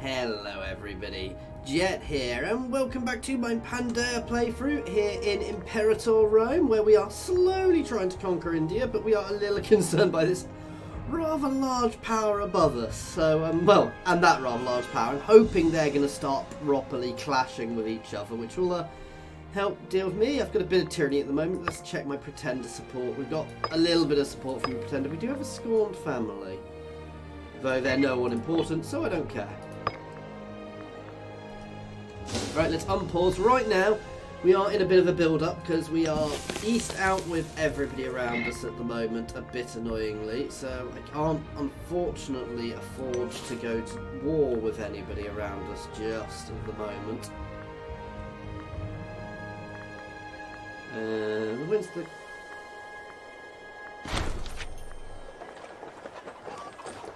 Hello everybody, Jet here, and welcome back to my Pandya playthrough here in Imperator, Rome, where we are slowly trying to conquer India, but we are a little concerned by this rather large power above us. So, and that rather large power. I'm hoping they're going to start properly clashing with each other, which will help deal with me. I've got a bit of tyranny at the moment. Let's check my Pretender support. We've got a little bit of support from Pretender. We do have a scorned family, though they're no one important, so I don't care. Right, let's unpause. Right now, we are in a bit of a build-up because we are east out with everybody around us at the moment, a bit annoyingly. So I can't, unfortunately, afford to go to war with anybody around us just at the moment. When's the...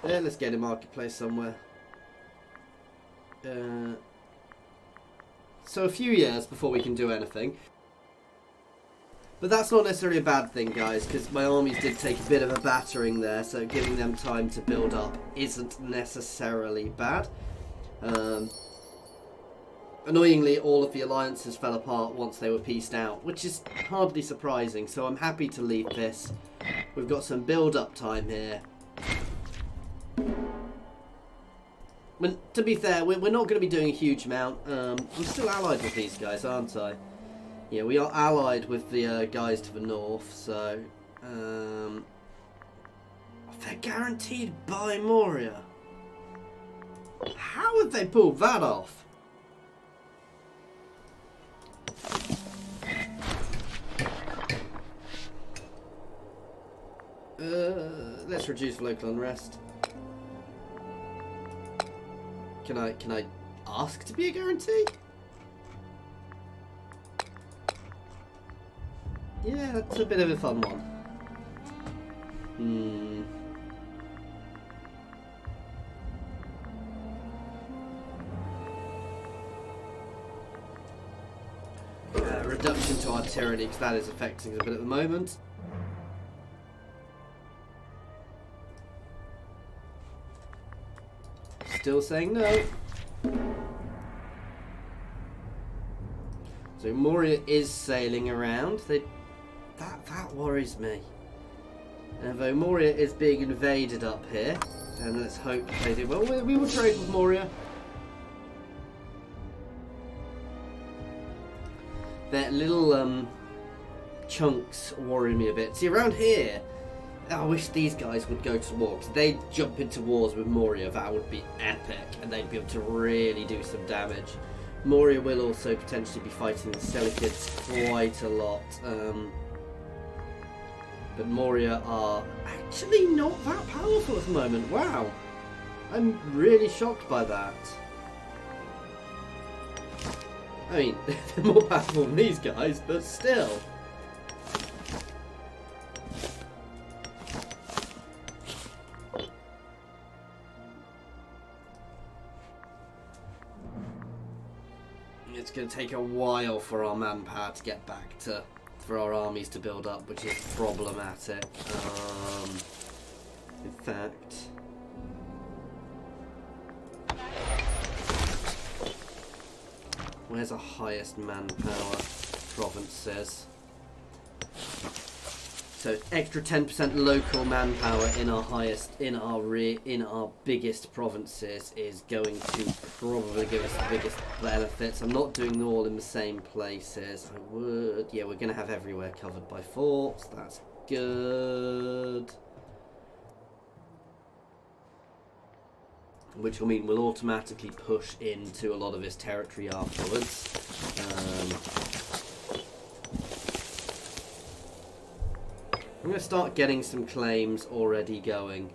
Yeah, let's get a marketplace somewhere. So a few years before we can do anything. But that's not necessarily a bad thing, guys, because my armies did take a bit of a battering there, so giving them time to build up isn't necessarily bad. Annoyingly, all of the alliances fell apart once they were pieced out, which is hardly surprising, so I'm happy to leave this. We've got some build-up time here. But to be fair, we're not going to be doing a huge amount. I'm still allied with these guys, aren't I? Yeah, we are allied with the guys to the north, so... they're guaranteed by Moria. How would they pull that off? Let's reduce local unrest. Can I ask to be a guarantee? Yeah, that's a bit of a fun one. Reduction to our tyranny, because that is affecting us a bit at the moment. Still saying no. So Moria is sailing around. That worries me. Although Moria is being invaded up here, and let's hope they do well. We will trade with Moria. Their little chunks worry me a bit. See, around here, I wish these guys would go to war, because they'd jump into wars with Moria. That would be epic, and they'd be able to really do some damage. Moria will also potentially be fighting the Seleucids quite a lot. But Moria are actually not that powerful at the moment. Wow. I'm really shocked by that. I mean, they're more powerful than these guys, but still. It's going to take a while for our manpower to get back to, for our armies to build up, which is problematic. In fact, where's our highest manpower provinces? So extra 10% local manpower in our highest, in our biggest provinces is going to probably give us the biggest benefits. I'm not doing them all in the same places. I would, yeah, we're going to have everywhere covered by forts. That's good. Which will mean we'll automatically push into a lot of his territory afterwards. I'm going to start getting some claims already going.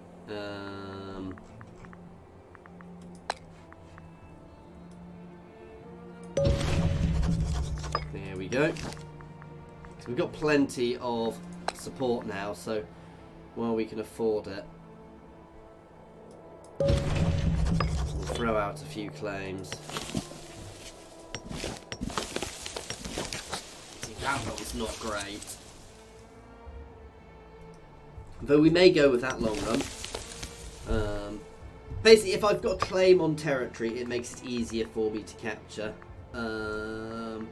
There we go. So we've got plenty of support now, so while we can afford it, we'll throw out a few claims. See, that one's not great. Though we may go with that long run. Basically, if I've got a claim on territory, it makes it easier for me to capture. No,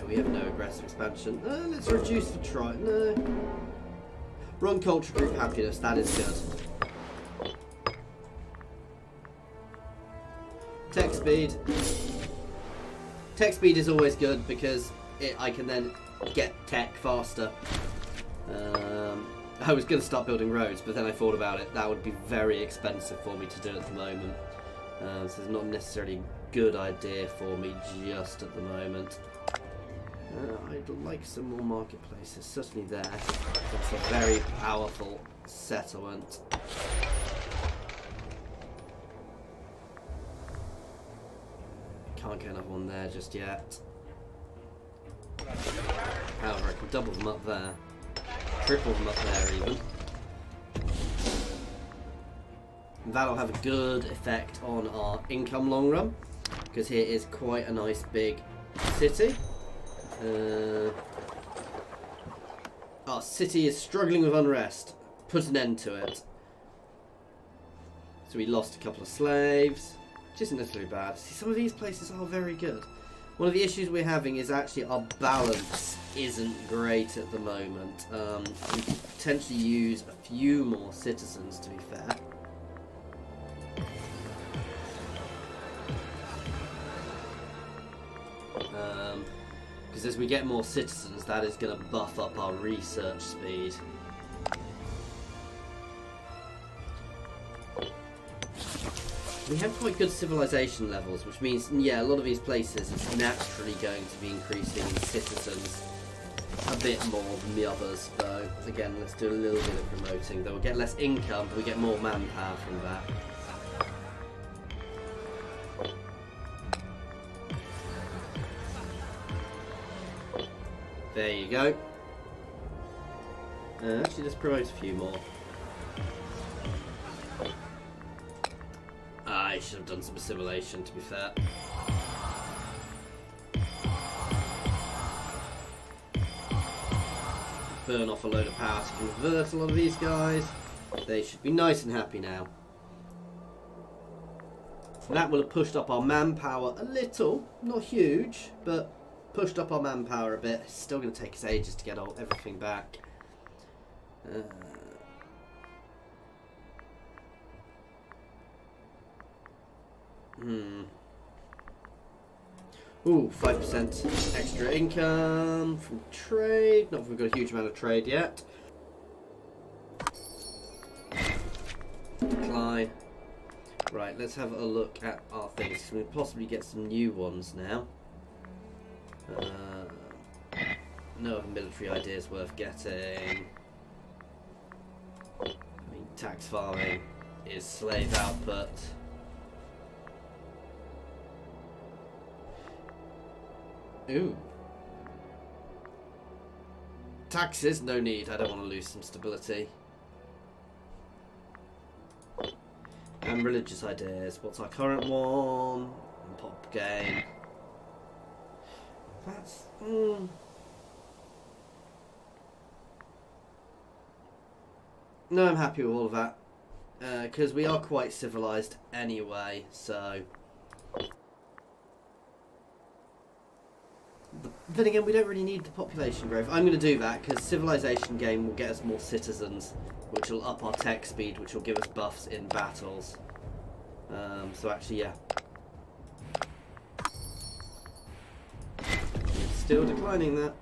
we have no aggressive expansion. Let's reduce the try. No. Run culture group happiness. That is good. Tech speed. Tech speed is always good because I can then get tech faster. I was going to start building roads, but then I thought about it. That would be very expensive for me to do at the moment. So it's not necessarily a good idea for me just at the moment. I'd like some more marketplaces, certainly there. That's a very powerful settlement. Can't get another one there just yet. However, I can double them up there. Triple them up there even. And that'll have a good effect on our income long run, because here is quite a nice big city. Our city is struggling with unrest. Put an end to it. So we lost a couple of slaves, which isn't necessarily bad. See, some of these places are very good. One of the issues we're having is actually our balance isn't great at the moment. We could potentially use a few more citizens, to be fair. Because as we get more citizens, that is going to buff up our research speed. We have quite good civilization levels, which means, yeah, a lot of these places is naturally going to be increasing in citizens a bit more than the others. So, again, let's do a little bit of promoting. Though we'll get less income, but we get more manpower from that. There you go. Actually, let's promote a few more. I should have done some assimilation, to be fair. Burn off a load of power to convert a lot of these guys. They should be nice and happy now. And that will have pushed up our manpower a little. Not huge, but pushed up our manpower a bit. It's still going to take us ages to get everything back. Ooh, 5% extra income from trade. Not if we've got a huge amount of trade yet. Decline. Right, let's have a look at our things. We can possibly get some new ones now. No other military ideas worth getting. I mean, tax farming is slave output. Ooh. Taxes, no need. I don't want to lose some stability. And religious ideas. What's our current one? And pop game. That's... No, I'm happy with all of that. Because we are quite civilized anyway, so... Then again, we don't really need the population growth. I'm going to do that because civilization game will get us more citizens, which will up our tech speed, which will give us buffs in battles. So actually, yeah. Still declining that.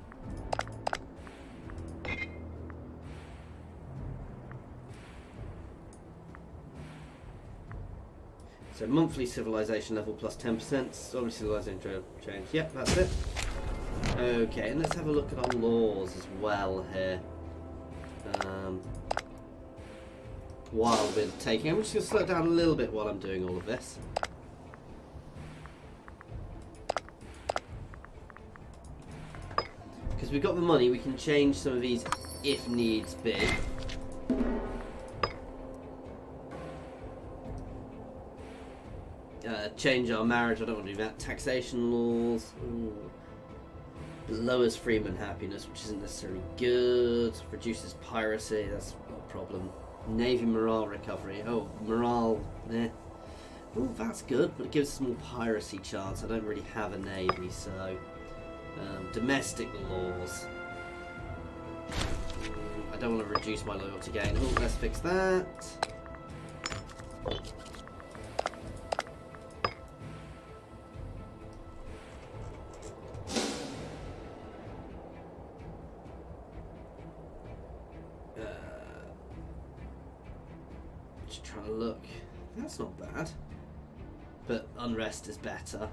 So monthly civilization level plus 10%. Obviously civilization change. Yep, that's it. Okay, and let's have a look at our laws as well here. While we're taking, I'm just going to slow it down a little bit while I'm doing all of this. Because we've got the money, we can change some of these if needs be. Change our marriage, I don't want to do that. Taxation laws. Ooh. Lowers freeman happiness, which isn't necessarily good. Reduces piracy, that's not problem. Navy morale recovery. Oh, morale. Eh. Oh, that's good, but it gives us more piracy chance. I don't really have a navy, so domestic laws. I don't want to reduce my loyalty gain. Oh, let's fix that. Just trying to look. That's not bad. But unrest is better.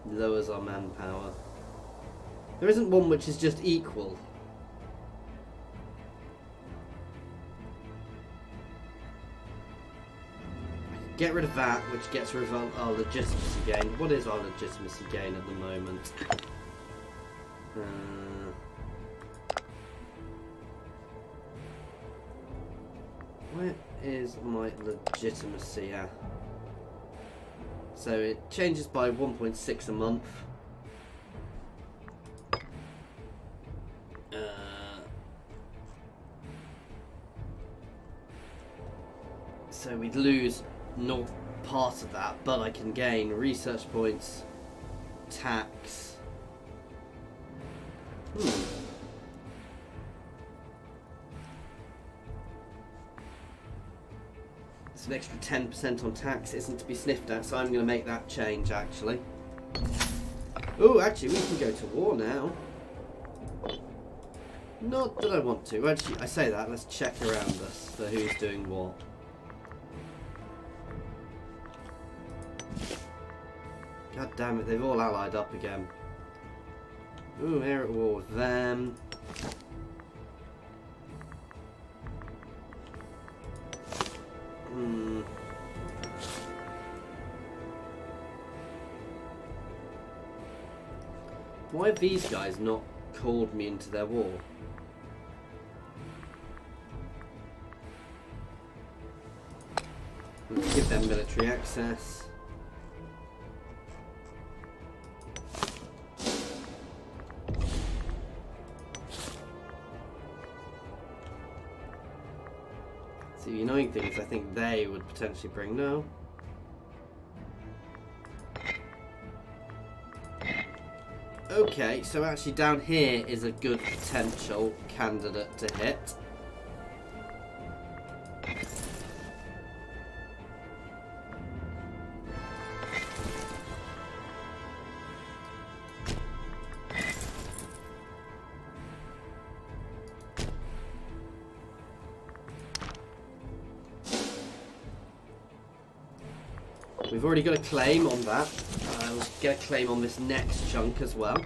Lowers our manpower. There isn't one which is just equal. Get rid of that, which gets rid of our legitimacy gain. What is our legitimacy gain at the moment? Where is my legitimacy at? So it changes by 1.6 a month. So we'd lose not part of that, but I can gain research points, tax. It's an extra 10% on tax. Isn't to be sniffed at, so I'm going to make that change actually. Oh, actually we can go to war now. Not that I want to. Actually, I say that, let's check around us for who's doing what. God damn it, they've all allied up again. Ooh, they're at war with them. Why have these guys not called me into their war? Let's give them military access. So the annoying thing is I think they would potentially bring no. Okay, so actually down here is a good potential candidate to hit. We've already got a claim on that. We'll get a claim on this next chunk as well.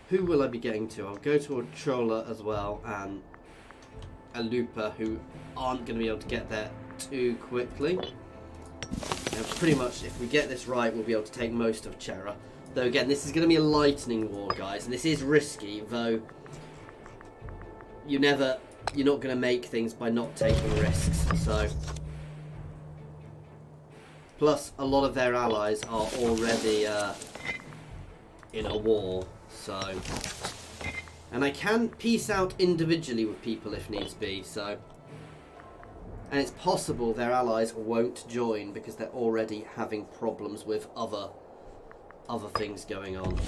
Who will I be getting to? I'll go to a Troller as well and a Looper who aren't going to be able to get there too quickly. Now, pretty much, if we get this right, we'll be able to take most of Chera. Though again, this is going to be a lightning war, guys, and this is risky, though you're not going to make things by not taking risks. So, plus a lot of their allies are already in a war. So, and I can peace out individually with people if needs be. So, and it's possible their allies won't join because they're already having problems with other things going on.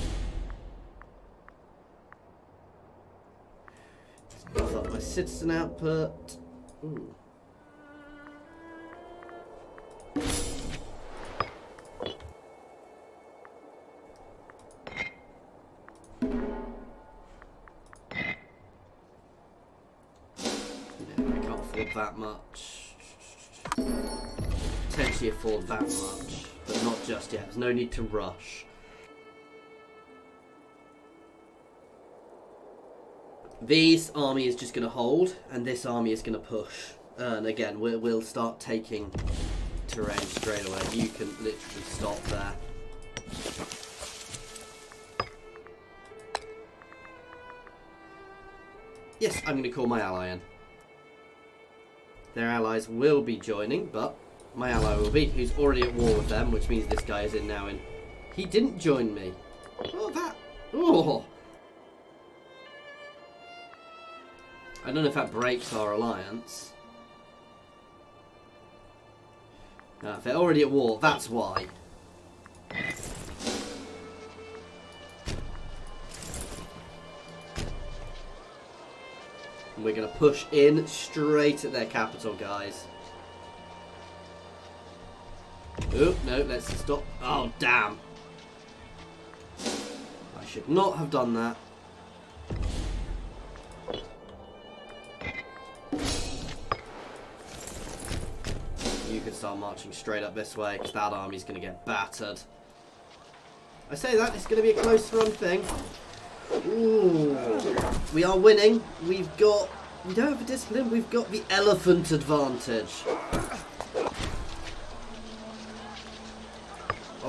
Buff up my citizen output. Ooh. That much. Potentially afford that much, but not just yet. There's no need to rush. This army is just going to hold, and this army is going to push. And again, we'll start taking terrain straight away. You can literally stop there. Yes, I'm going to call my ally in. Their allies will be joining, but My ally will be, who's already at war with them, which means this guy is in now. He didn't join me. Oh, that. Oh. I don't know if that breaks our alliance. No, if they're already at war, that's why. And we're going to push in straight at their capital, guys. Oh, no, let's stop. Oh, damn. I should not have done that. You can start marching straight up this way, because that army's going to get battered. I say that, it's going to be a close run thing. Ooh. We are winning. We don't have a discipline, we've got the elephant advantage.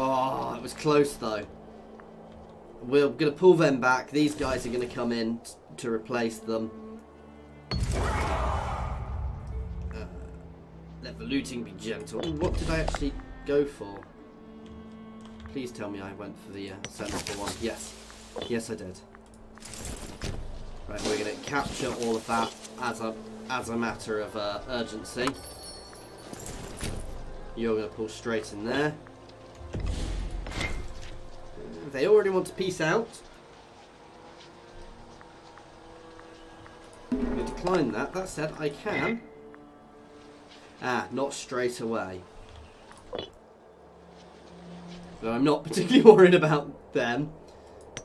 Oh, it was close though. We're going to pull them back. These guys are going to come in to replace them. Let the looting be gentle. What did I actually go for? Please tell me I went for the central one. Yes. Yes, I did. Right, we're going to capture all of that as a matter of urgency. You're going to pull straight in there. They already want to peace out. I'm going to decline that. That said, I can. Not straight away. But I'm not particularly worried about them.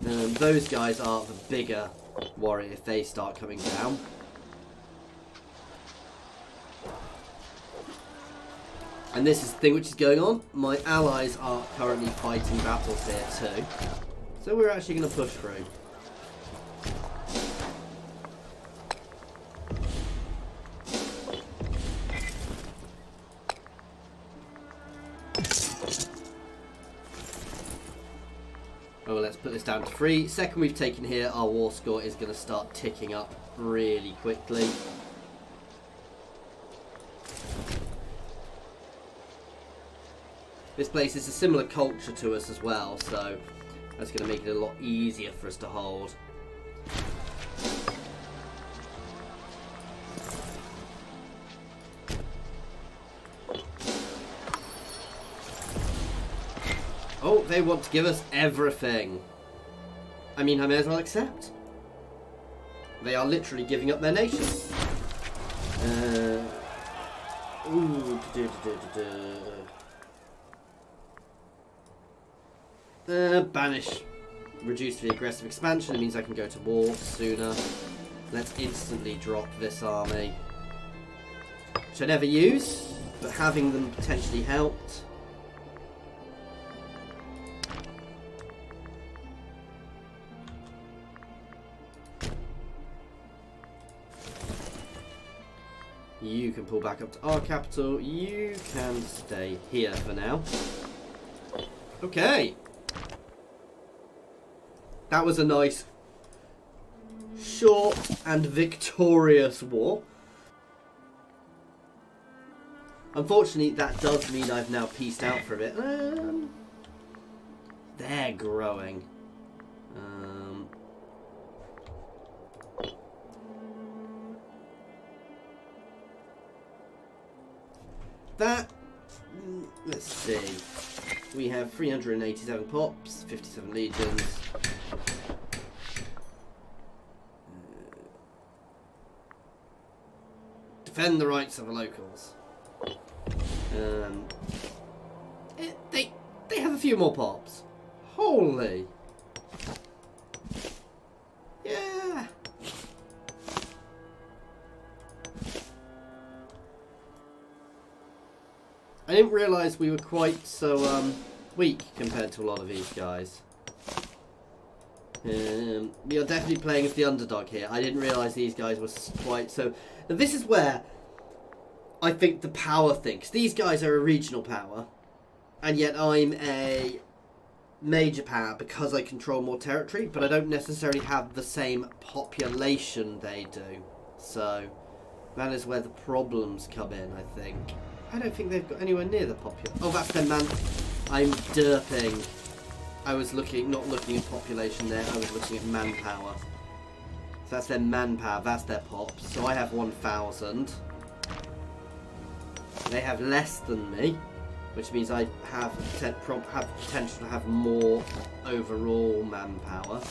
Those guys are the bigger worry if they start coming down. And this is the thing which is going on. My allies are currently fighting battles here too. So we're actually going to push through. Oh, let's put this down to 3. Second we've taken here, our war score is going to start ticking up really quickly. This place is a similar culture to us as well, so that's going to make it a lot easier for us to hold. Oh, they want to give us everything. I mean, I may as well accept. They are literally giving up their nation. Banish. Reduce the aggressive expansion. It means I can go to war sooner. Let's instantly drop this army. Which I never use, but having them potentially helped. You can pull back up to our capital. You can stay here for now. Okay. That was a nice, short and victorious war. Unfortunately, that does mean I've now pieced out for a bit. They're growing. Let's see. We have 387 pops, 57 legions. Defend the rights of the locals. They have a few more pops. Holy. Yeah. I didn't realise we were quite so weak compared to a lot of these guys. We are definitely playing as the underdog here. I didn't realise these guys were quite so... Now this is where I think the power thing... 'cause these guys are a regional power. And yet I'm a major power because I control more territory. But I don't necessarily have the same population they do. So that is where the problems come in, I think. I don't think they've got anywhere near the population. Oh, that's their man. I'm derping. I was not looking at population there. I was looking at manpower. So that's their manpower. That's their pops. So I have 1,000. They have less than me, which means I have potential to have more overall manpower.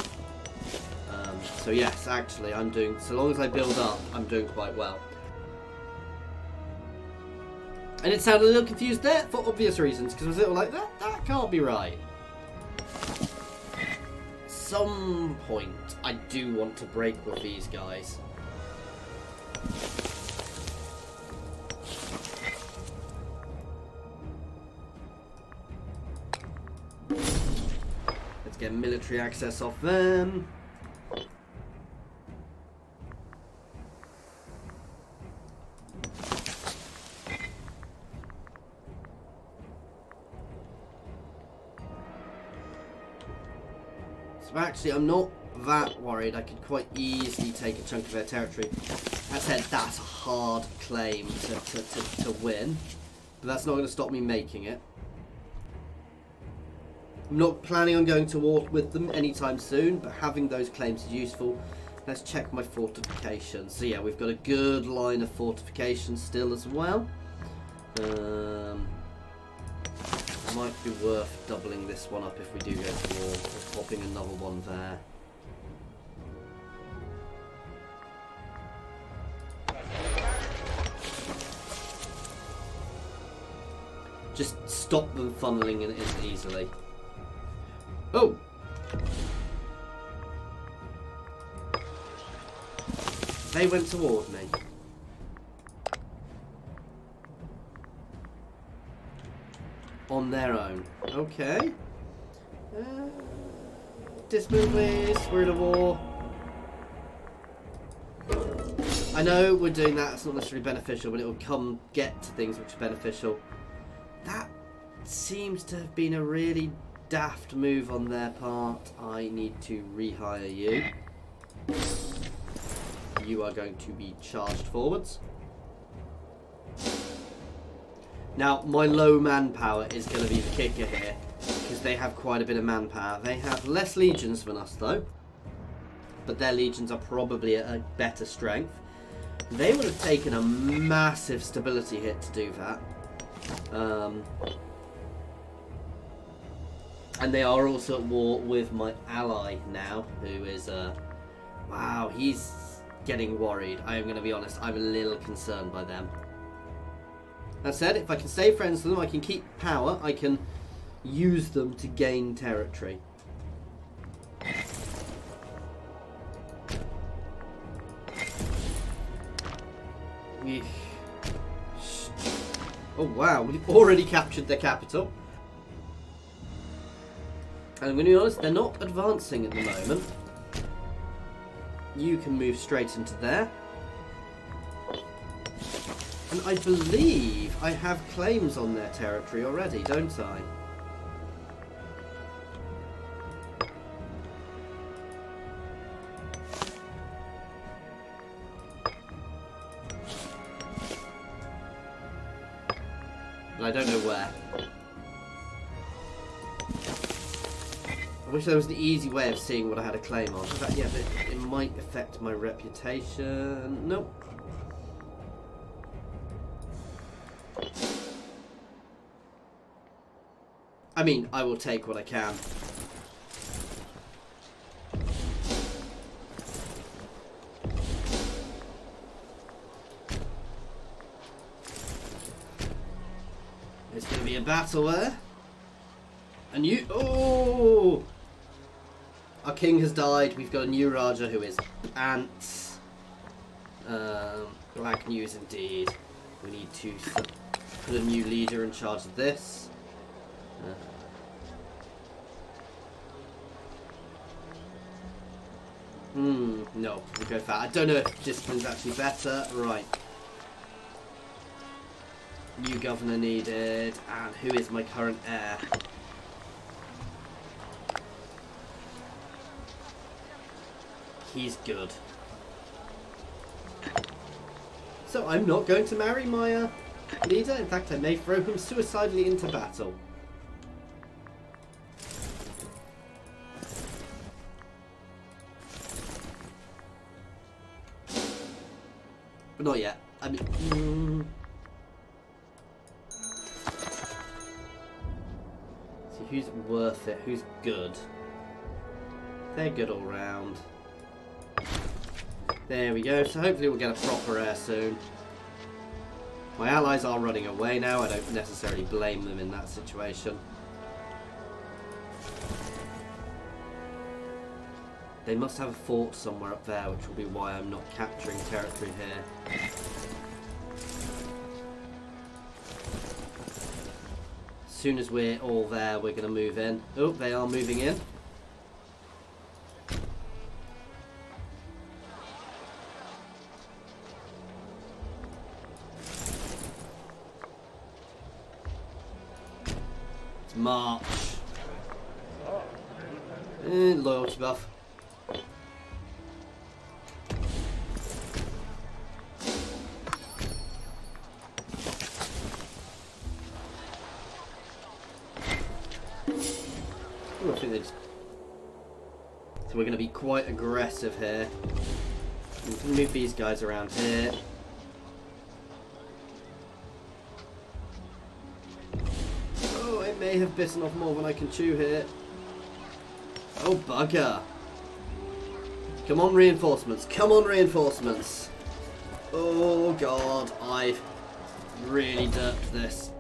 So yes, actually, I'm doing. So long as I build up, I'm doing quite well. And it sounded a little confused there for obvious reasons, because I was a little like, that can't be right. Some point, I do want to break with these guys. Let's get military access off them. So actually, I'm not that worried. I could quite easily take a chunk of their territory. That said, that's a hard claim to win. But that's not going to stop me making it. I'm not planning on going to war with them anytime soon, but having those claims is useful. Let's check my fortifications. So yeah, we've got a good line of fortifications still as well. Might be worth doubling this one up if we do go to war, or popping another one there. Just stop them funneling in easily. Oh! They went toward me. On their own. Okay. Dismount, please. We're in a war. I know we're doing that. It's not necessarily beneficial, but it will get to things which are beneficial. That seems to have been a really daft move on their part. I need to rehire you. You are going to be charged forwards. Now, my low manpower is going to be the kicker here, because they have quite a bit of manpower. They have less legions than us, though, but their legions are probably at a better strength. They would have taken a massive stability hit to do that. And they are also at war with my ally now, who is, wow, he's getting worried. I am going to be honest, I'm a little concerned by them. That said, if I can stay friends with them, I can keep power, I can use them to gain territory. Oh wow, we've already captured their capital. And I'm going to be honest, they're not advancing at the moment. You can move straight into there. And I believe I have claims on their territory already, don't I? But I don't know where. I wish there was an easy way of seeing what I had a claim on. But yeah, but it might affect my reputation. Nope. I mean, I will take what I can. There's going to be a battle there. And you... Oh! Our king has died. We've got a new Raja who is ants. Black news indeed. We need to put a new leader in charge of this. No, we'll go for that. I don't know if discipline's actually better. Right. New governor needed. And who is my current heir? He's good. So I'm not going to marry Maya. leader. In fact, I may throw him suicidally into battle. But not yet. I mean... See, who's worth it? Who's good? They're good all round. There we go. So hopefully we'll get a proper heir soon. My allies are running away now. I don't necessarily blame them in that situation. They must have a fort somewhere up there, which will be why I'm not capturing territory here. As soon as we're all there, we're going to move in. Oh, they are moving in. Let's march. Loyalty buff. Ooh, I think they just... So we're going to be quite aggressive here. We can move these guys around here. Oh, it may have bitten off more than I can chew here. Oh, bugger. Come on, reinforcements. Come on, reinforcements. Oh, God. I've really derped this.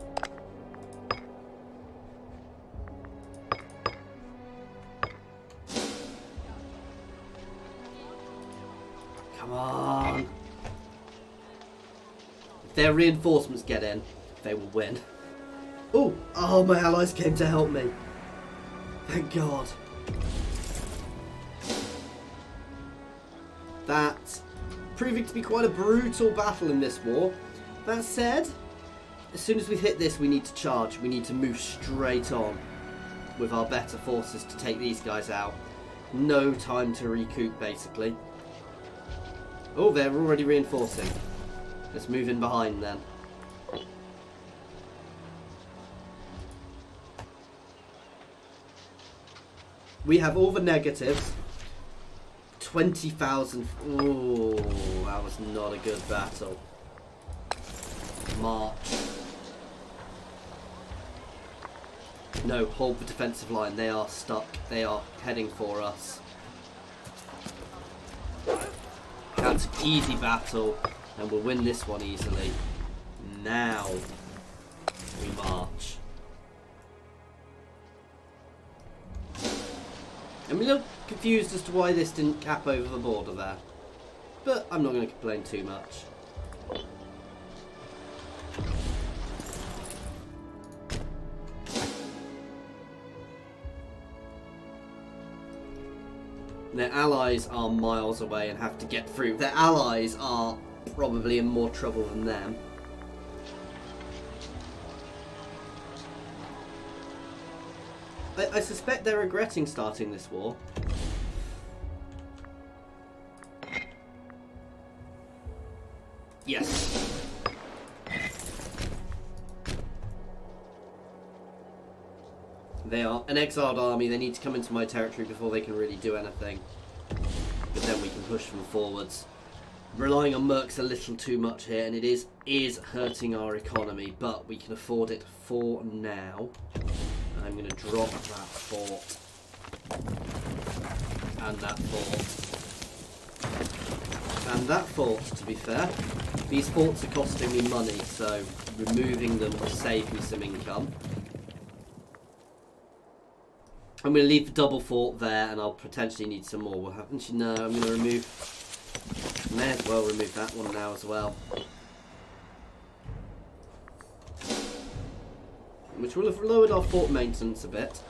Come on. If their reinforcements get in, they will win. Oh, oh, my allies came to help me. Thank God. That's proving to be quite a brutal battle in this war. That said, as soon as we've hit this, we need to charge. We need to move straight on with our better forces to take these guys out. No time to recoup, basically. Oh, they're already reinforcing. Let's move in behind then. We have all the negatives. 20,000. Oh, that was not a good battle. March. No, hold the defensive line. They are stuck. They are heading for us. That's an easy battle, and we'll win this one easily. Now we march. I'm a little confused as to why this didn't cap over the border there, but I'm not going to complain too much. Their allies are miles away and have to get through. Their allies are probably in more trouble than them. I suspect they're regretting starting this war. Yes. They are an exiled army. They need to come into my territory before they can really do anything. But then we can push them forwards. Relying on mercs a little too much here, and it is hurting our economy, but we can afford it for now. I'm going to drop that fort. And that fort. And that fort, to be fair. These forts are costing me money, so removing them will save me some income. I'm going to leave the double fort there, and I'll potentially need some more. What happens? No, I'm going to remove... May as well remove that one now as well. Which will have lowered our fort maintenance a bit.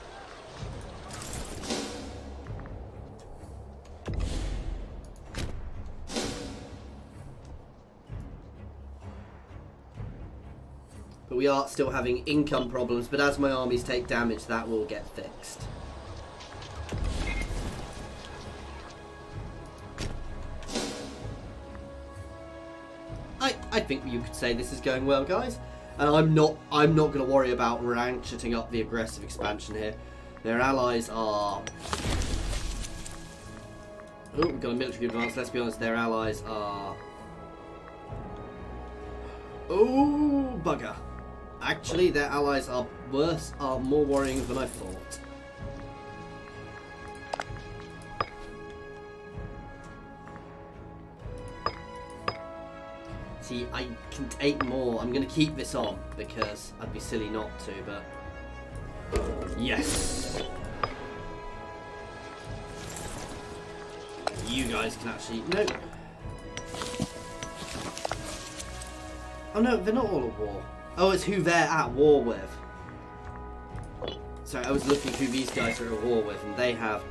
But we are still having income problems, but as my armies take damage, that will get fixed. I think you could say this is going well, guys. And I'm not going to worry about ratcheting up the aggressive expansion here. Their allies are... Oh, we've got a military advance. Let's be honest, their allies are... Oh, bugger. Actually, their allies are worse, are more worrying than I thought. See, I can take more. I'm going to keep this on because I'd be silly not to, but... Yes! You guys can actually... No. Oh no, they're not all at war. Oh, it's who they're at war with. Sorry, I was looking who these guys are at war with, and they have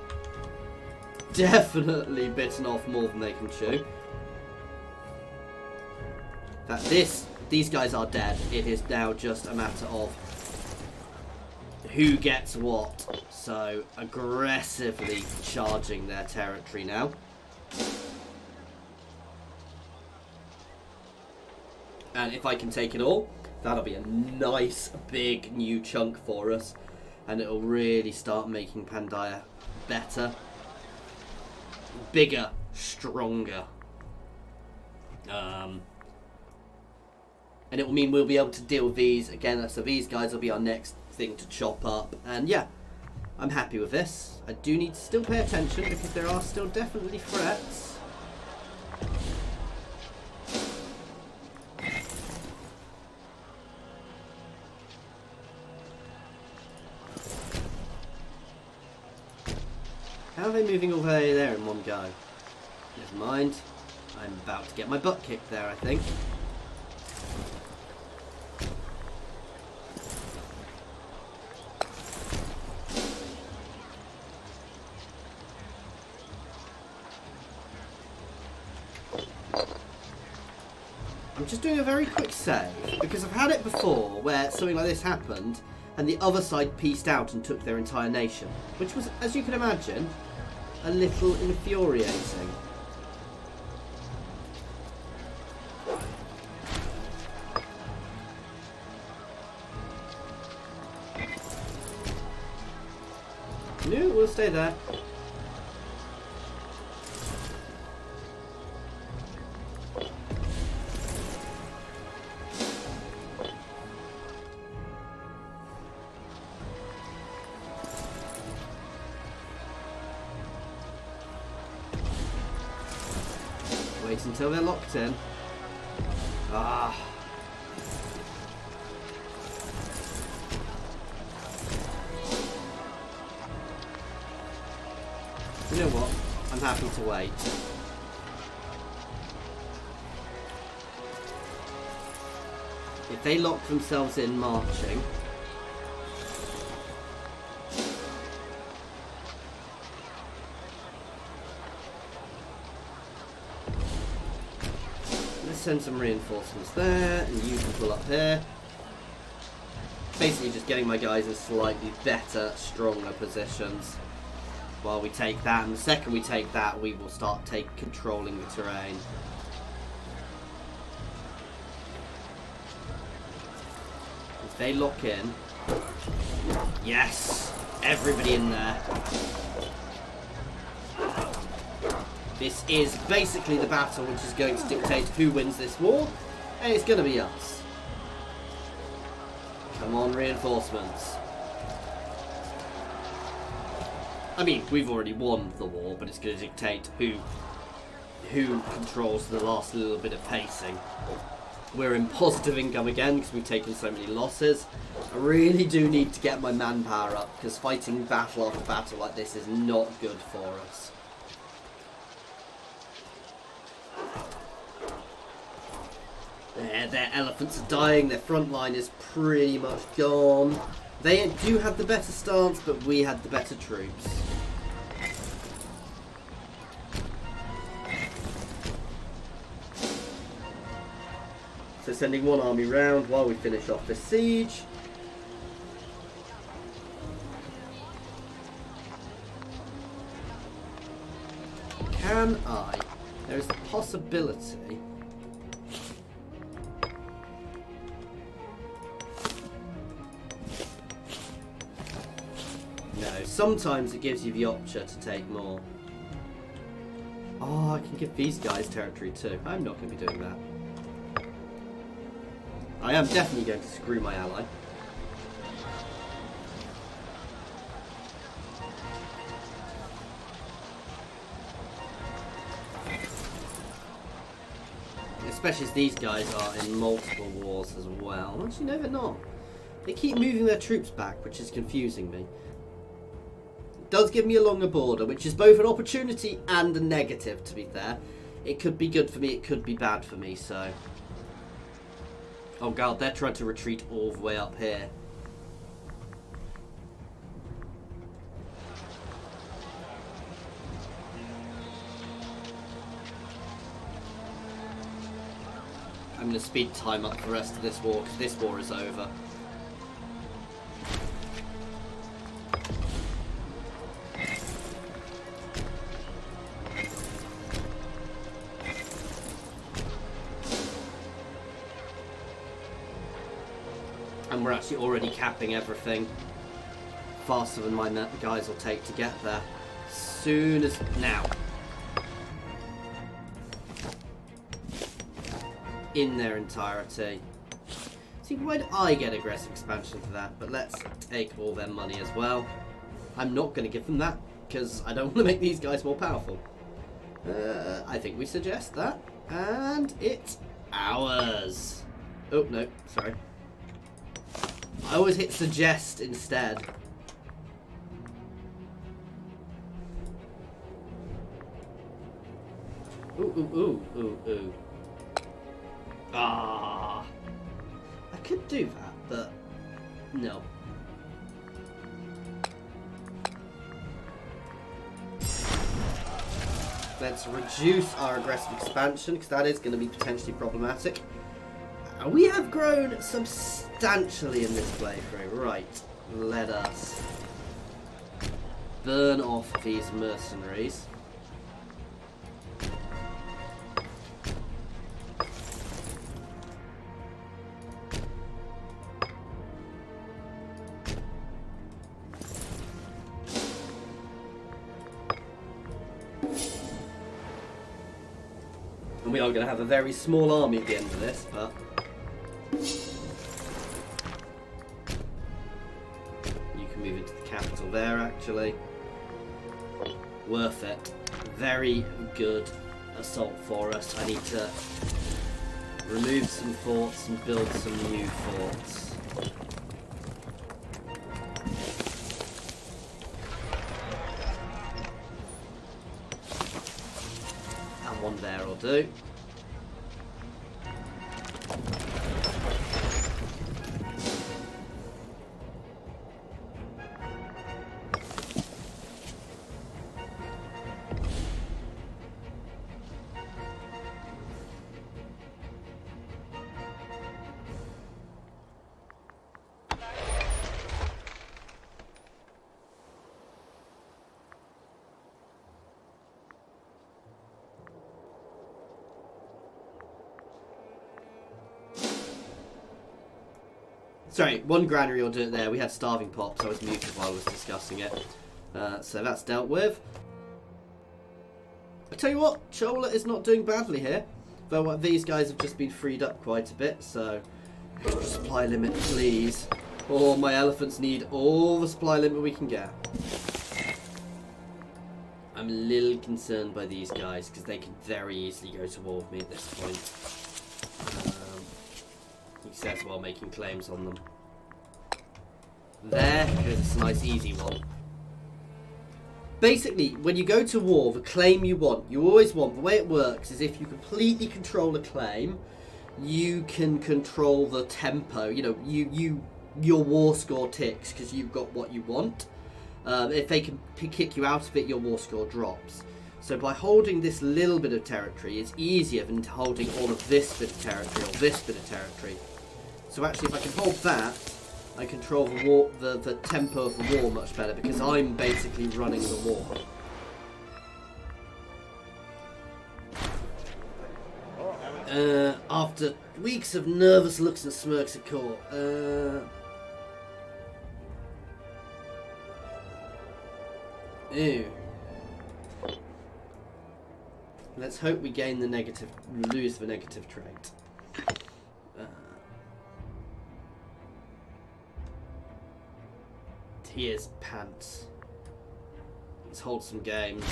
definitely bitten off more than they can chew. That these guys are dead. It is now just a matter of who gets what. So aggressively charging their territory now. And if I can take it all, that'll be a nice big new chunk for us, and it'll really start making Pandya better, bigger, stronger. And it will mean we'll be able to deal with these again. So these guys will be our next thing to chop up. And yeah, I'm happy with this. I do need to still pay attention because there are still definitely threats. How are they moving all the way there in one go? Never mind. I'm about to get my butt kicked there, I think. I'm just doing a very quick save, because I've had it before where something like this happened and the other side pieced out and took their entire nation, which was, as you can imagine, a little infuriating. No, we'll stay there. Wait until they're locked in. Ah. You know what? I'm happy to wait. If they lock themselves in marching, let's send some reinforcements there, and you can pull up here. Basically just getting my guys in slightly better, stronger positions while we take that, and the second we take that, we will start controlling the terrain. If they lock in, yes, everybody in there. This is basically the battle which is going to dictate who wins this war, and it's going to be us. Come on, reinforcements. I mean, we've already won the war, but it's going to dictate who controls the last little bit of pacing. We're in positive income again because we've taken so many losses. I really do need to get my manpower up because fighting battle after battle like this is not good for us. Their elephants are dying, their front line is pretty much gone. They do have the better stance, but we had the better troops. So sending one army round while we finish off the siege. Can I? There is the possibility. go. Sometimes it gives you the option to take more. Oh, I can give these guys territory too. I'm not going to be doing that. I am definitely going to screw my ally. Especially as these guys are in multiple wars as well. Actually, no, they're not. They keep moving their troops back, which is confusing me. It does give me a longer border, which is both an opportunity and a negative, to be fair. It could be good for me, it could be bad for me, so... Oh god, they're trying to retreat all the way up here. I'm going to speed time up the rest of this war, because this war is over. And we're actually already capping everything faster than my guys will take to get there. Soon as... now. In their entirety. See, why do I get aggressive expansion for that? But let's take all their money as well. I'm not going to give them that, because I don't want to make these guys more powerful. I think we suggest that. And it's ours. Oh, no, sorry. I always hit suggest instead. Ooh, ooh, ooh, ooh, ooh. Ah, I could do that, but no. Let's reduce our aggressive expansion, because that is going to be potentially problematic. We have grown substantially in this playthrough. Right, let us burn off these mercenaries. And we are going to have a very small army at the end of this, but... you can move into the capital there, actually. Worth it. Very good assault for us. I need to remove some forts and build some new forts. And one there will do. Sorry, one granary will do it there. We had starving pops. I was muted while I was discussing it. So that's dealt with. I tell you what, Chola is not doing badly here. Though these guys have just been freed up quite a bit, so... supply limit, please. Oh, my elephants need all the supply limit we can get. I'm a little concerned by these guys, because they can very easily go to war with me at this point. He says while making claims on them. There, because it's a nice easy one. Basically, when you go to war, the claim you always want, the way it works is if you completely control a claim, you can control the tempo. You know, your war score ticks because you've got what you want. If they can kick you out of it, your war score drops. So by holding this little bit of territory, it's easier than holding all of this bit of territory or this bit of territory. So actually, if I can hold that, I control the war, the tempo of the war much better because I'm basically running the war. After weeks of nervous looks and smirks at court, Ew. Let's hope we gain the negative, lose the negative trait. Here's pants. Let's hold some games.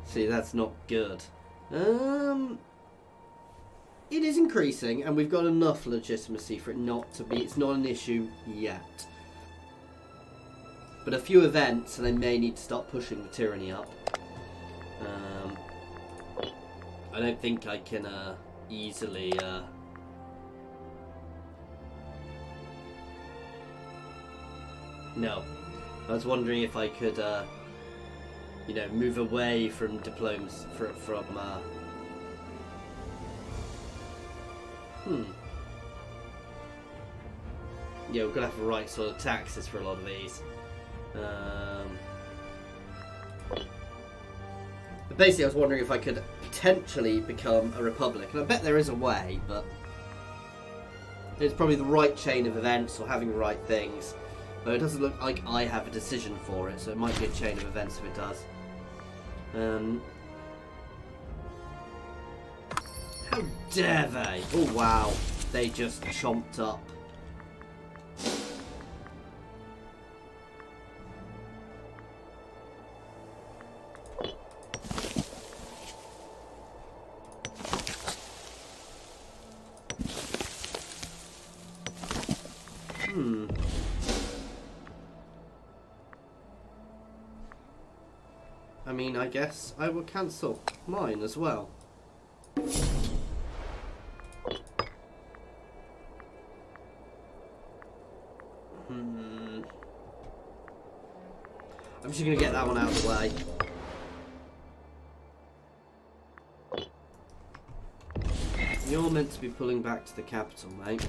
See, that's not good. It is increasing, and we've got enough legitimacy for it not to be. It's not an issue yet. But a few events, and they may need to start pushing the tyranny up. I don't think I can easily. No, I was wondering if I could, you know, move away from diplomas from. Yeah, we're gonna have the right sort of taxes for a lot of these. But basically, I was wondering if I could potentially become a republic, and I bet there is a way, but it's probably the right chain of events or having the right things. But it doesn't look like I have a decision for it, so it might be a chain of events if it does. How dare they? Oh wow, they just chomped up. I mean, I guess I will cancel mine as well. I'm just going to get that one out of the way. You're meant to be pulling back to the capital, mate.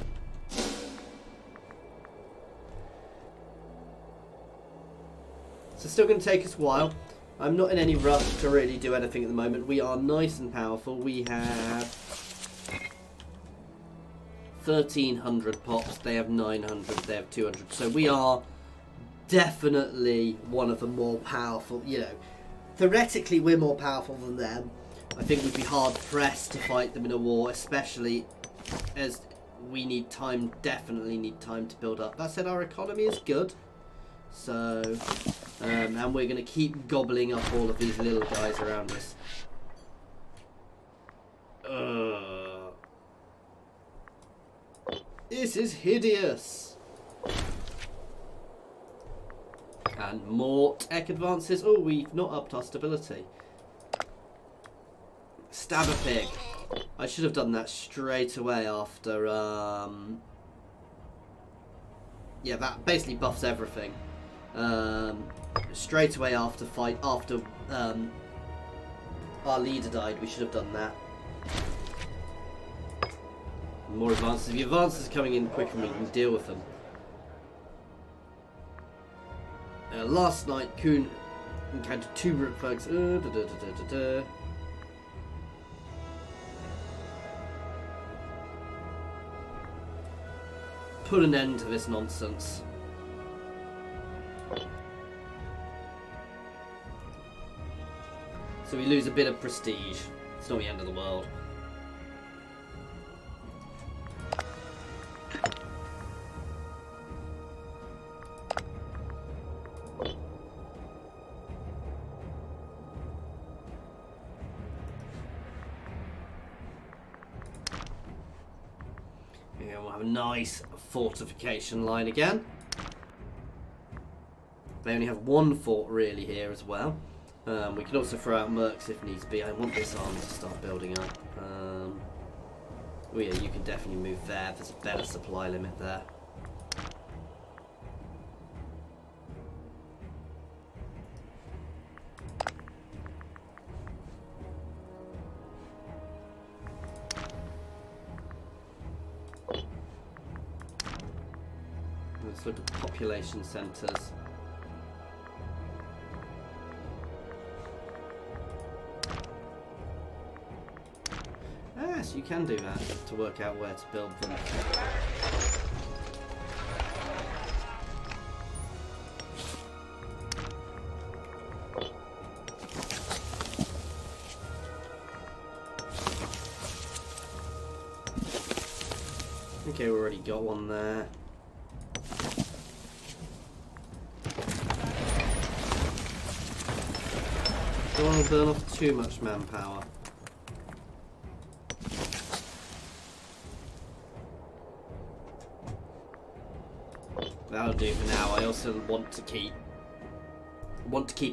So still going to take us a while. I'm not in any rush to really do anything at the moment. We are nice and powerful. We have 1,300 pops. They have 900. They have 200. So we are definitely one of the more powerful. You know, theoretically we're more powerful than them. I think we'd be hard pressed to fight them in a war, especially as we need time. Definitely need time to build up. That said, our economy is good. So, and we're going to keep gobbling up all of these little guys around us. This is hideous. And more tech advances. Oh, we've not upped our stability. Stab a pig. I should have done that straight away after, yeah, that basically buffs everything. Straight away after our leader died, we should have done that. More advances. If the advances are coming in quicker, we can deal with them. Last night, Kuhn encountered 2 root thugs. Put an end to this nonsense. So we lose a bit of prestige. It's not the end of the world. Yeah, we'll have a nice fortification line again. They only have 1 fort really here as well. We can also throw out mercs if needs be. I want this army to start building up. Oh yeah, you can definitely move there. There's a better supply limit there. Let's look at population centres. Yes, you can do that to work out where to build them. Okay, we already got one there. Don't want to burn off too much manpower. That'll do for now. I also want to keep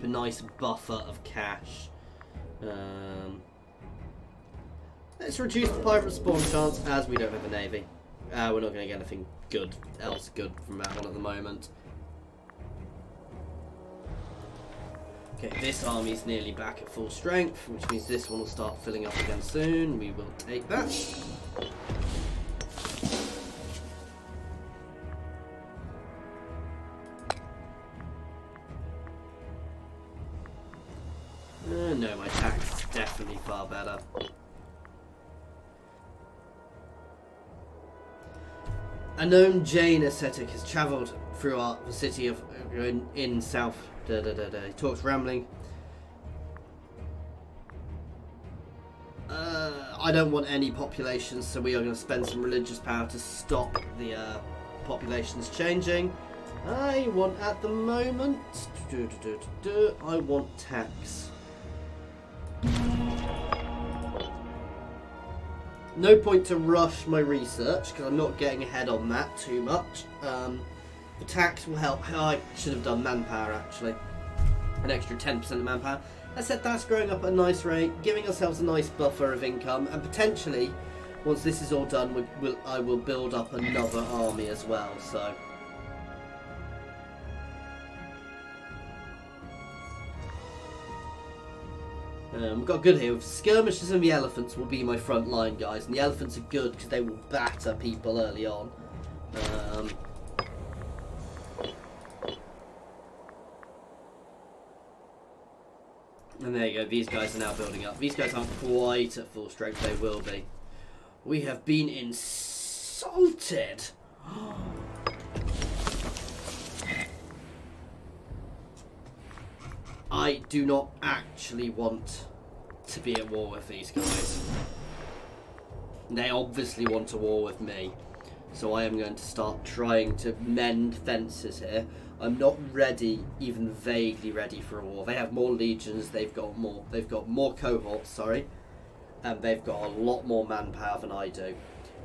a nice buffer of cash. Let's reduce the pirate spawn chance as we don't have a navy. We're not going to get anything good from that one at the moment. Okay, this army's nearly back at full strength, which means this one will start filling up again soon. We will take that. No, my tax is definitely far better. A known Jain ascetic has travelled through the city of in south. He talks rambling. I don't want any populations, so we are going to spend some religious power to stop the populations changing. I want at the moment. I want tax. No point to rush my research because I'm not getting ahead on that too much. The tax will help. I should have done manpower actually. An extra 10% of manpower. I said that's growing up at a nice rate, giving ourselves a nice buffer of income, and potentially, once this is all done, I will build up another army as well. So. We've got good here. With skirmishers and the elephants will be my front line, guys. And the elephants are good because they will batter people early on. And there you go. These guys are now building up. These guys aren't quite at full strength. They will be. We have been insulted. I do not actually want to be at war with these guys. They obviously want a war with me. So I am going to start trying to mend fences here. I'm not ready, even vaguely ready for a war. They have more legions, they've got more cohorts, sorry. And they've got a lot more manpower than I do.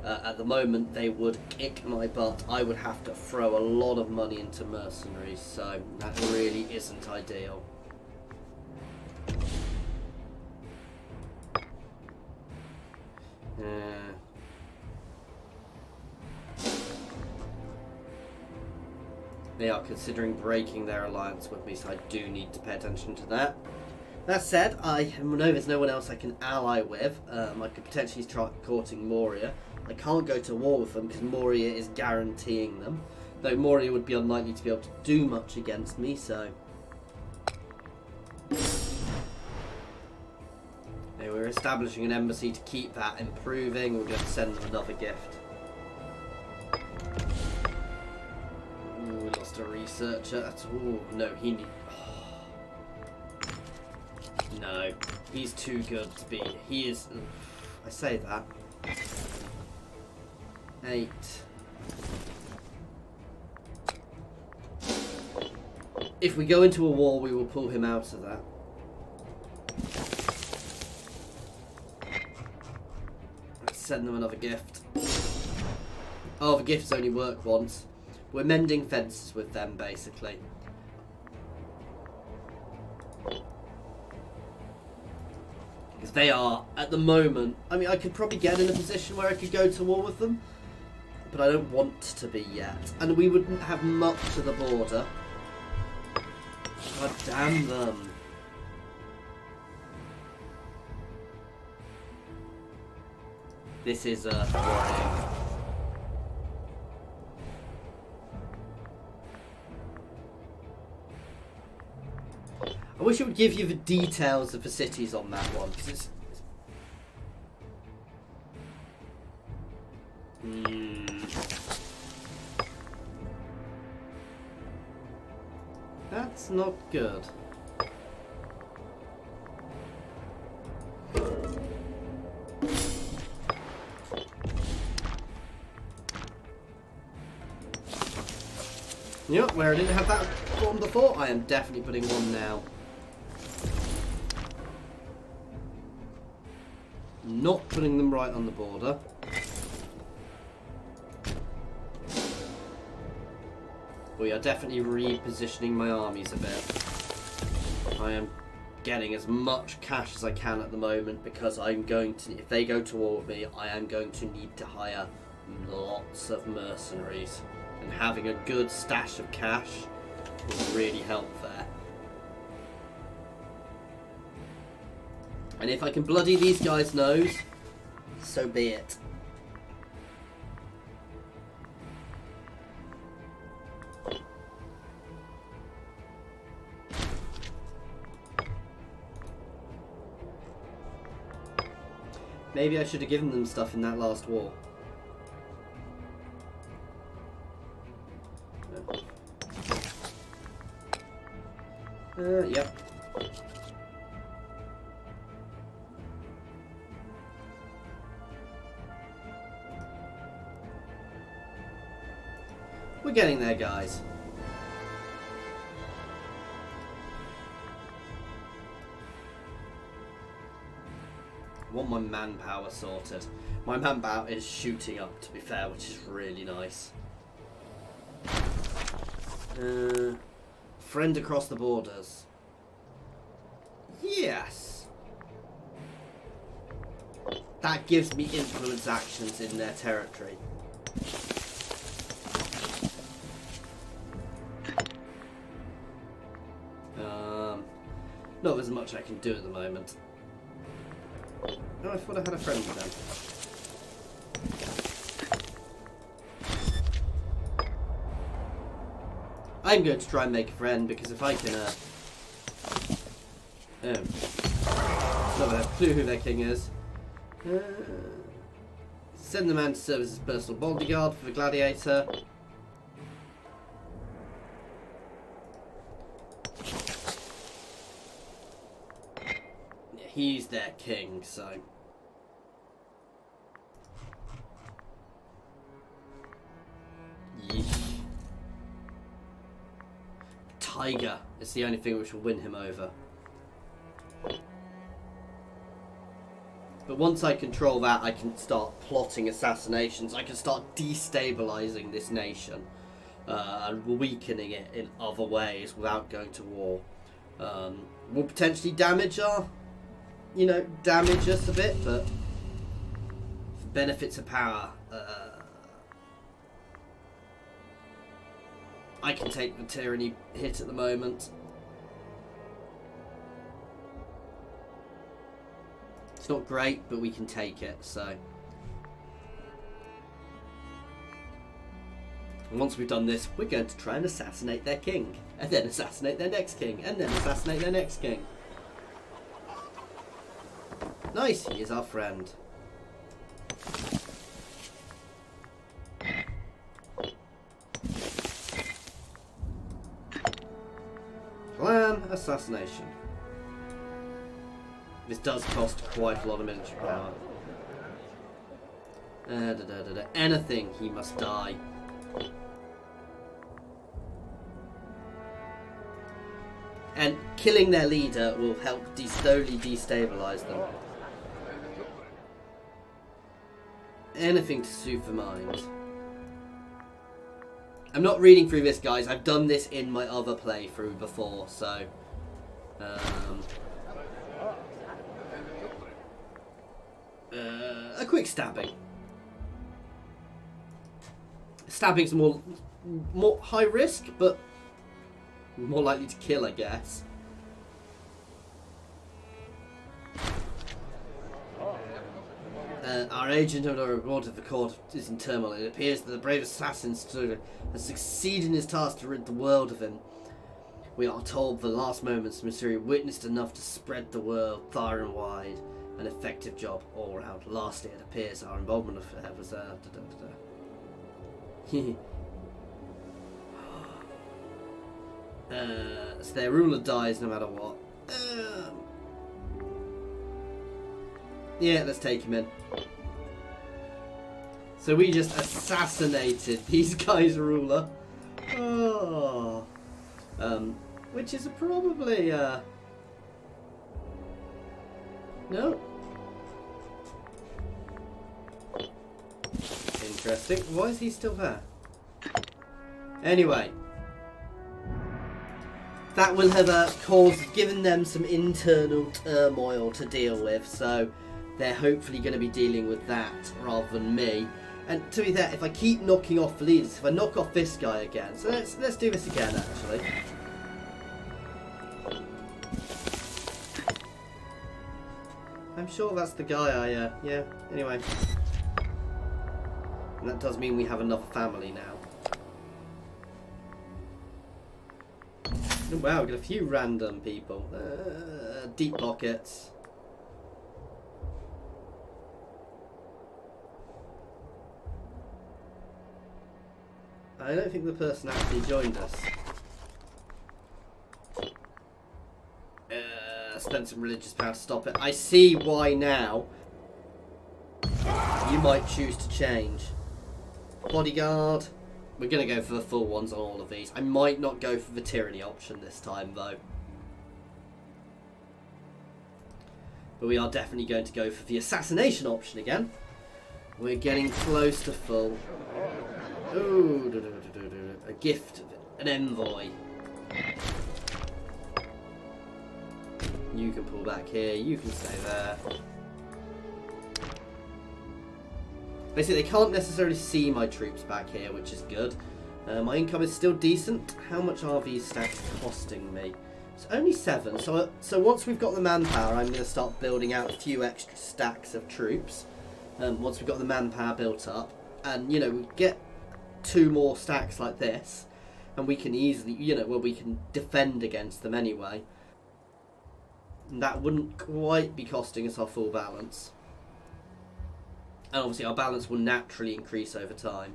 At the moment, they would kick my butt. I would have to throw a lot of money into mercenaries, so that really isn't ideal. They are considering breaking their alliance with me, so I do need to pay attention to that. That said, I know there's no one else I can ally with. I could potentially try courting Moria. I can't go to war with them because Moria is guaranteeing them. Though Moria would be unlikely to be able to do much against me, so... Okay, we're establishing an embassy to keep that improving. We're going to send them another gift. Ooh, we lost a researcher. That's... Ooh, no, he need... No, he's too good to be. He is... I say that. 8. If we go into a war, we will pull him out of that. Let's send them another gift. Oh, the gifts only work once. We're mending fences with them, basically. Because they are, at the moment... I mean, I could probably get in a position where I could go to war with them. But I don't want to be yet. And we wouldn't have much of the border. God damn them. This is worrying. I wish it would give you the details of the cities on that one, because it's... That's not good. Yep, where I didn't have that one before, I am definitely putting one now. Not putting them right on the border. We are definitely repositioning my armies a bit. I am getting as much cash as I can at the moment because I'm going to, if they go to war with me, I am going to need to hire lots of mercenaries. And having a good stash of cash will really help there. And if I can bloody these guys' nose, so be it. Maybe I should have given them stuff in that last war. Yep. We're getting there, guys. I want my manpower sorted. My manpower is shooting up, to be fair, which is really nice. Friend across the borders. Yes. That gives me influence actions in their territory. Not as much I can do at the moment. No, I thought I had a friend with them. I'm going to try and make a friend because if I can, not a clue who their king is. Send the man to serve as his personal bodyguard for the gladiator. Yeah, he's their king, so. Yeesh. Tiger is the only thing which will win him over. But once I control that, I can start plotting assassinations. I can start destabilizing this nation and weakening it in other ways without going to war. Will potentially damage our, damage us a bit, but for benefits of power, I can take the tyranny hit at the moment. It's not great, but we can take it, so. And once we've done this, we're going to try and assassinate their king. And then assassinate their next king. And then assassinate their next king. Nice, he is our friend. Plan assassination. This does cost quite a lot of military power. Anything, he must die. And killing their leader will help slowly destabilize them. Anything to soothe the mind. I'm not reading through this, guys. I've done this in my other playthrough before, so. A quick stabbing. Stabbing's more high risk, but more likely to kill, I guess. Our agent of the report of the court is in turmoil. It appears that the brave assassin has succeeded in his task to rid the world of him. We are told the last moments Missouri witnessed enough to spread the word far and wide. An effective job all round. Lastly, it appears our involvement was so their ruler dies no matter what. Yeah, let's take him in. So we just assassinated these guys' ruler. Oh. Which is probably no. Interesting. Why is he still there? Anyway. That will have given them some internal turmoil to deal with, so they're hopefully going to be dealing with that rather than me. And to be fair, if I keep knocking off leaders, if I knock off this guy again, so let's do this again actually. I'm sure that's the guy yeah, anyway. And that does mean we have another family now. Oh, wow, we've got a few random people. Deep pockets. I don't think the person actually joined us. Spent some religious power to stop it. I see why now. You might choose to change. Bodyguard. We're going to go for the full ones on all of these. I might not go for the tyranny option this time though. But we are definitely going to go for the assassination option again. We're getting close to full. Ooh, a gift, an envoy. You can pull back here, you can stay there. Basically, they can't necessarily see my troops back here, which is good. My income is still decent. How much are these stacks costing me? It's only 7. So once we've got the manpower, I'm going to start building out a few extra stacks of troops. Once we've got the manpower built up. And, you know, we get 2 more stacks like this. And we can easily, you know, well, we can defend against them anyway. And that wouldn't quite be costing us our full balance. And obviously our balance will naturally increase over time.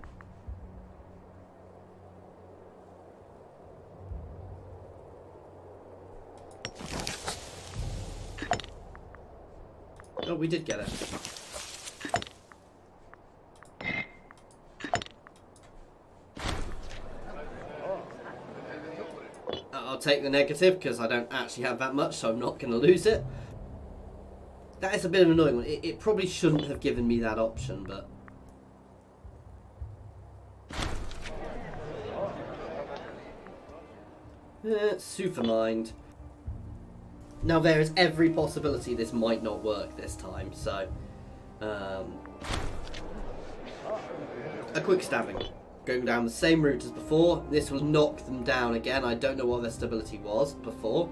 Oh, we did get it. I'll take the negative because I don't actually have that much, so I'm not going to lose it. That is a bit of an annoying one. It probably shouldn't have given me that option, but... super mind. Now there is every possibility this might not work this time, so... a quick stabbing. Going down the same route as before. This will knock them down again. I don't know what their stability was before.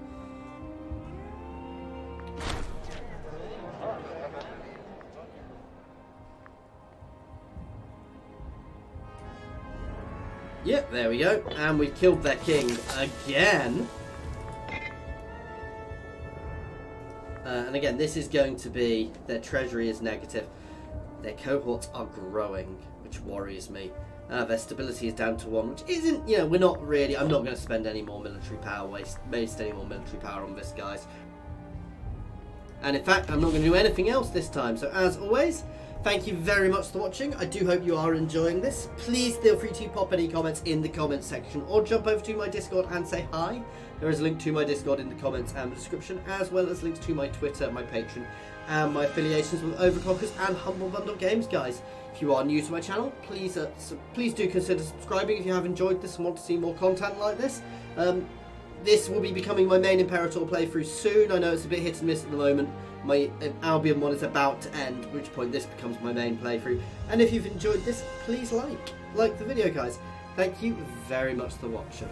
Yep, there we go. And we've killed their king again. And again, this is going to be... Their treasury is negative. Their cohorts are growing, which worries me. Their stability is down to 1, which isn't... You know, we're not really... I'm not going to spend any more military power, waste any more military power on this, guys. And in fact, I'm not going to do anything else this time. So as always... Thank you very much for watching. I do hope you are enjoying this. Please feel free to pop any comments in the comments section or jump over to my Discord and say hi. There is a link to my Discord in the comments and the description, as well as links to my Twitter, my Patreon, and my affiliations with Overclockers and Humble Bundle Games, guys. If you are new to my channel, please do consider subscribing if you have enjoyed this and want to see more content like this. This will be becoming my main Imperator playthrough soon. I know it's a bit hit and miss at the moment. My Albion one is about to end, at which point this becomes my main playthrough. And if you've enjoyed this, please like the video, guys. Thank you very much for watching.